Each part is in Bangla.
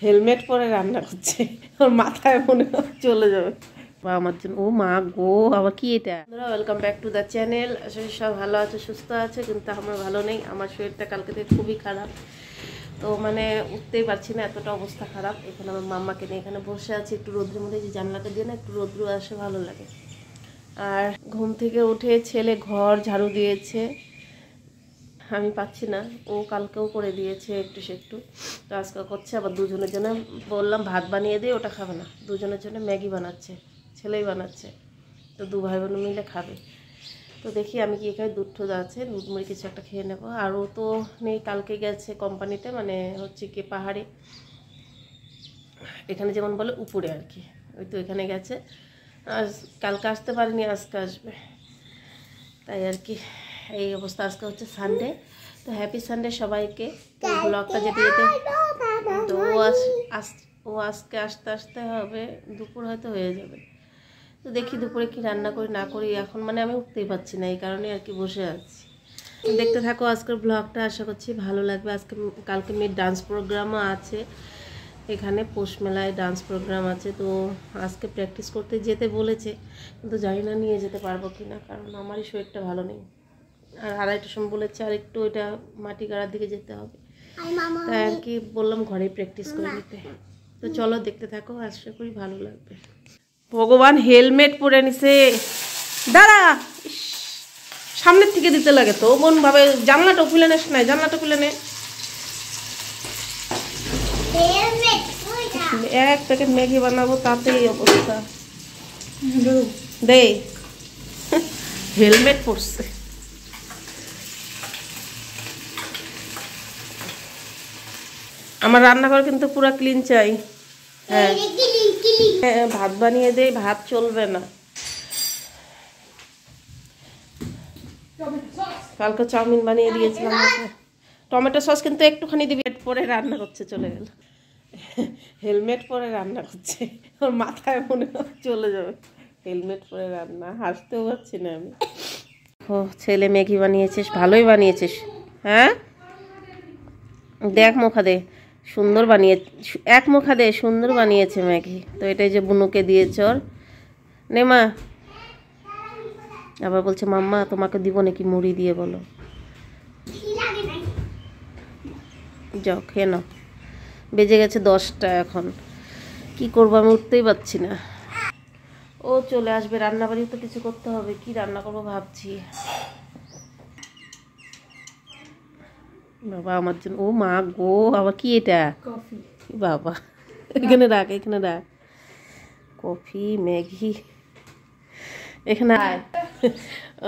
হেলমেট পরে রান্না করছে, ওর মাথায় মনে হয় চলে যাবে বা আমার জন্য। ও মা গো, আবার কি এটা? Welcome back to the channel. আসলে সব ভালো আছে, সুস্থ আছে, কিন্তু আমার ভালো নেই। আমার শরীরটা কালকে থেকে খুবই খারাপ, তো মানে উঠতেই পারছি না, এতটা অবস্থা খারাপ। এখানে আমার মাম্মাকে নিয়ে এখানে বসে আছি একটু রোদ্রের মধ্যে, যে জানলাটা দিয়ে না একটু রোদ্র আসে, ভালো লাগে। আর ঘুম থেকে উঠে ছেলে ঘর ঝাড়ু দিয়েছে, আমি পাচ্ছি না, ও কালকেও করে দিয়েছে একটু সে একটু, তো আজকে করছে। আবার দুজনের জন্য বললাম ভাত বানিয়ে দিই, ওটা খাবে না, দুজনের জন্য ম্যাগি বানাচ্ছে, ছেলেই বানাচ্ছে, তো দু ভাই বোন মিলে খাবে। তো দেখি আমি কি এখানে দুধ ঠোধ আছে, দুধ মুড়ি কিছু একটা খেয়ে নেবো। আর ও তো নেই, কালকে গেছে কোম্পানিতে, মানে হচ্ছে কি পাহাড়ে, এখানে যেমন বলে উপরে আর কি, ওই তো এখানে গেছে। আর কালকে আসতে পারেনি, আজকে আসবে, তাই আর কি এই অবস্থা। আজকে হচ্ছে সানডে, তো হ্যাপি সানডে সবাইকে। তো ব্লগটা যেতে যেতে, তো ও আজকে আসতে আসতে হবে দুপুর হয়তো হয়ে যাবে। তো দেখি দুপুরে কি রান্না করি না করি, এখন মানে আমি উঠতেই পারছি না, এই কারণে আর কি বসে আছি। দেখতে থাকো আজকের ব্লগটা, আশা করছি ভালো লাগবে। কালকে মেয়ের ডান্স প্রোগ্রামও আছে, এখানে পৌষ মেলায় ডান্স প্রোগ্রাম আছে, তো আজকে প্র্যাকটিস করতে যেতে বলেছে, কিন্তু জানি না নিয়ে যেতে পারবো কি না, কারণ আমারই শরীরটা ভালো নেই। আর 2:30টার সময় বলেছে আর একটু ওইটা মাটি গাড়ার দিকে যেতে হবে, তাই আর কি বললাম ঘরেই প্র্যাকটিস করে নিতে। তো চলো দেখতে থাকো, আশা করি ভালো লাগবে। ভগবান হেলমেট পরে নিছে, দাঁড়া, সামনের থেকে দিতে লাগে তো বোন ভাবে। জানলাটা খুলে নেস না, জানলাটা খুলে নে। এক প্যাকেট ম্যাগি বানাবো, তাতেই অবস্থা দে। হেলমেট পরছে, আমার রান্নাঘর কিন্তু পুরো ক্লিন চাই। হ্যাঁ হ্যাঁ, ভাত বানিয়ে দেই, ভাত চলবে না। কালকে চাউমিন বানিয়ে দিয়েছিলাম, টমেটো সস কিন্তু একটুখানি দিবি। পরে রান্না করছে, চলে গেল, হেলমেট পরে রান্না করছে, ওর মাথায় মনে হয় চলে যাবে। হেলমেট পরে রান্না, হাসতেও পারছি না আমি। ও ছেলে ম্যাগি বানিয়েছিস, ভালোই বানিয়েছিস। হ্যাঁ দেখ মুখা দে, সুন্দর বানিয়ে, এক মুখা দে, সুন্দর বানিয়েছে ম্যাগি। তো এটাই যে বুনুকে দিয়েছ, ওর নে মা। আবার বলছে মাম্মা তোমাকে দিব নাকি মুড়ি দিয়ে, বলো। যাও খেয়ে নাও, বেজে গেছে 10টা, এখন কি করবো, আমি উঠতেই পারছি না। ও চলে আসবে, রান্নাবাড়ি তো কিছু করতে হবে, কি রান্না করবো ভাবছি। বাবা আমার জন্য, ও মা গো, আবার কি এটা? কফি। বাবা এখানে রাখ, এখানে রাখ, কফি ম্যাগি এখানে আয়।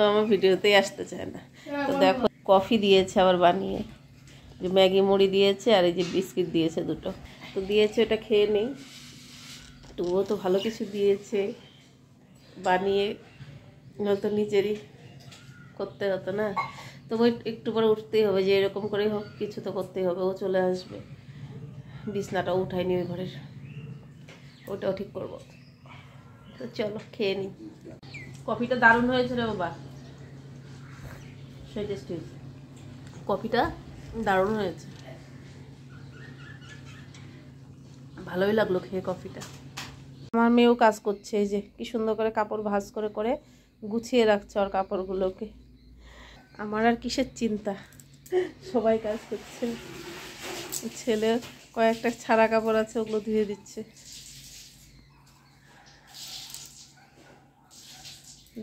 আমার ভিডিওতেই আসতে চায় না। তো দেখো কফি দিয়েছে আবার বানিয়ে, যে ম্যাগি মুড়ি দিয়েছে, আর এই যে বিস্কিট দিয়েছে দুটো, তো দিয়েছে, ওটা খেয়ে নেই। তবুও তো ভালো কিছু দিয়েছে বানিয়ে, নয়তো নিজেরই করতে হতো না। তো ওই একটু পরে উঠতেই হবে, যে এরকম করে হোক কিছু তো করতেই হবে। ও চলে আসবে, বিছনাটা উঠায়নি ওই ঘরের, ওটাও ঠিক করবো। তো চলো খেয়ে নিই। কফিটা দারুণ হয়েছে রে বাবা, সেই টেস্টি হয়েছে, কফিটা দারুণ হয়েছে, ভালোই লাগলো খেয়ে কফিটা। আমার মেয়েও কাজ করছে, এই যে কি সুন্দর করে কাপড় ভাঁজ করে করে গুছিয়ে রাখছে ওর কাপড়গুলোকে। আমার আর কিসের চিন্তা, সবাই কাজ করছে। ছেলে কয়েকটা ছাড়া কাপড় আছে, ওগুলো ধুয়ে দিচ্ছে।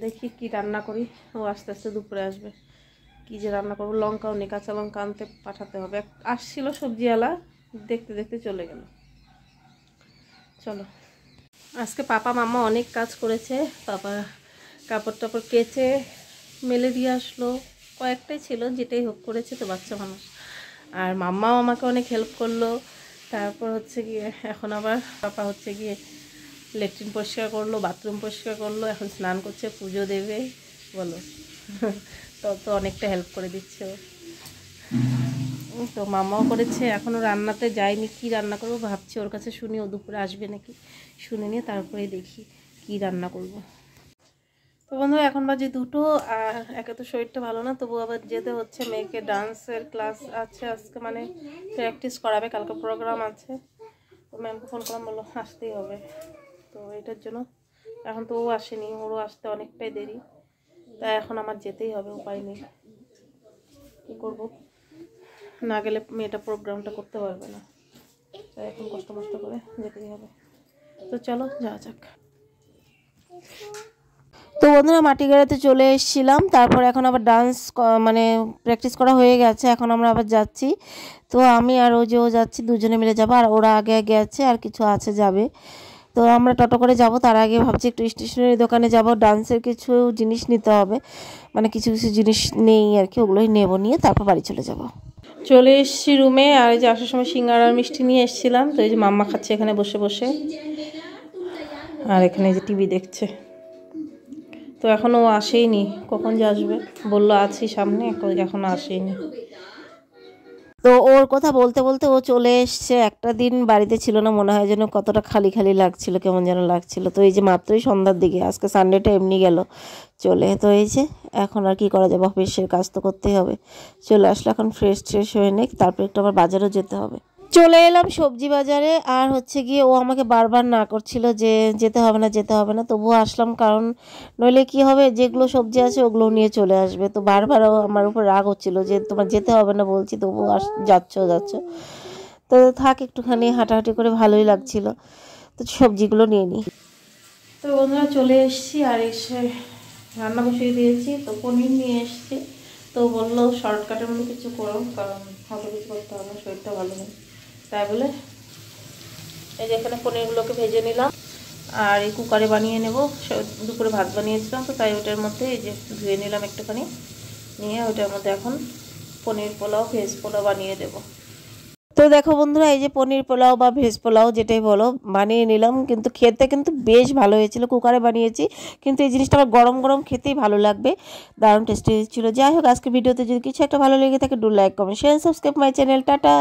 দেখি কি রান্না করি, ও আস্তে আস্তে দুপুরে আসবে। কি যে রান্না করবো, লঙ্কাও নেই, কাঁচা লঙ্কা আনতে পাঠাতে হবে। আসছিল সবজিওয়ালা, দেখতে দেখতে চলে গেল। চলো, আজকে পাপা মাম্মা অনেক কাজ করেছে। পাপা কাপড় টাপড় কেচে মেলে দিয়ে আসলো, কয়েকটাই ছিল, যেটাই হোক করেছে তো, বাচ্চা মানুষ। আর মাম্মাও আমাকে অনেক হেল্প করলো। তারপর হচ্ছে গিয়ে এখন আবার পাপা হচ্ছে গিয়ে ল্যাট্রিন পরিষ্কার করলো, বাথরুম পরিষ্কার করলো, এখন স্নান করছে, পুজো দেবে, বলো। তো অনেকটা হেল্প করে দিচ্ছে ও। তো মামাও করেছে, এখনও রান্নাতে যায়নি, কি রান্না করবো ভাবছি, ওর কাছে শুনি ও দুপুরে আসবে নাকি, শুনে নিয়ে তারপরে দেখি কি রান্না করব। তো বন্ধুরা এখন বাজে 2টো, আর একে তো শরীরটা ভালো না, তবু আবার যেতে হচ্ছে। মেয়েকে ডান্সের ক্লাস আছে আজকে, মানে প্র্যাকটিস করাবে, কালকে প্রোগ্রাম আছে, ম্যামকে ফোন করলাম, বললো আসতেই হবে। তো এটার জন্য এখন তো ও আসেনি, ওরও আসতে অনেকটাই দেরি, তাই এখন আমার যেতেই হবে, উপায় নেই। কী করবো, না গেলে মেয়েটা প্রোগ্রামটা করতে পারবে না, তাই এখন কষ্ট করে যেতেই হবে। তো চলো যাওয়া যাক। তো বন্ধুরা মাটি গাড়িতে চলে এসেছিলাম, তারপর এখন আবার ডান্স মানে প্র্যাকটিস করা হয়ে গেছে, এখন আমরা আবার যাচ্ছি। তো আমি আর ও যাচ্ছি, দুজনে মিলে যাবো, আর ওরা আগে আছে আর কিছু আছে যাবে। তো আমরা টোটো করে যাব, তার আগে ভাবছি একটু স্টেশনারি দোকানে যাব, ডান্সের কিছু জিনিস নিতে হবে, মানে কিছু জিনিস নেই আর কি, ওগুলোই নেবো, নিয়ে তারপর বাড়ি চলে যাব। চলে এসেছি রুমে, আর এই যে আসার সময় সিঙ্গারা আর মিষ্টি নিয়ে এসেছিলাম। তো এই যে মাম্মা খাচ্ছে এখানে বসে বসে, আর এখানে যে টিভি দেখছে। তো এখনও আসেইনি, কখন যে আসবে, বললো আছি সামনে, এখনো আসেইনি। তো ওর কথা বলতে বলতে ও চলে এসছে। একটা দিন বাড়িতে ছিল না, মনে হয় যেন কতটা খালি খালি লাগছিল, কেমন যেন লাগছিল। তো এই যে মাত্রই সন্ধ্যার দিকে, আজকে সানডেটা এমনি গেল চলে। তো এই যে এখন আর কি করা যাবে, অফিসের কাজ তো করতেই হবে। চলে আসলে এখন ফ্রেশ হয়ে নেই, তারপর একটু আবার বাজারও যেতে হবে। চলে এলাম সবজি বাজারে, আর হচ্ছে গিয়ে ও আমাকে বারবার না করছিল যে যেতে হবে না, তবুও আসলাম, কারণ নইলে কি হবে, যেগুলো সবজি আছে ওগুলো নিয়ে চলে আসবে। তো বারবার ও আমার উপর রাগ হচ্ছিল যে তোমার যেতে হবে না বলছি, তবুও যাচ্ছ। তো থাক, একটুখানি হাঁটাহাঁটি করে ভালোই লাগছিল, তো সবজিগুলো নিয়ে নিই। তো বন্ধুরা চলে এসেছি, আর এসে রান্না বসিয়ে দিয়েছি। তো পনির নিয়ে এসেছি, তো বললো শর্টকাটের মধ্যে কিছু করো, কারণ ভালো কিছু করতে হবে, শরীরটা ভালো নেই, তাই বলে এই যে এখানে পনিরগুলোকে ভেজে নিলাম, আর এই কুকারে বানিয়ে নেব। দুপুরে ভাত বানিয়েছিলাম, তো তাই ওটার মধ্যে এই যে ধুয়ে নিলাম একটুখানি, নিয়ে ওটার মধ্যে এখন পনির পোলাও, ভেজ পোলাও বানিয়ে দেব। তো দেখো বন্ধুরা, এই যে পনির পোলাও বা ভেজ পোলাও যেটাই বলো বানিয়ে নিলাম, কিন্তু খেতে কিন্তু বেশ ভালো হয়েছিল। কুকারে বানিয়েছি, কিন্তু এই জিনিসটা আবার গরম গরম খেতেই ভালো লাগবে, দারুণ টেস্টি ছিল। যাই হোক, আজকে ভিডিওতে যদি কিছু একটা ভালো লেগে থাকে, do like, comment, share, subscribe my channel. Tata.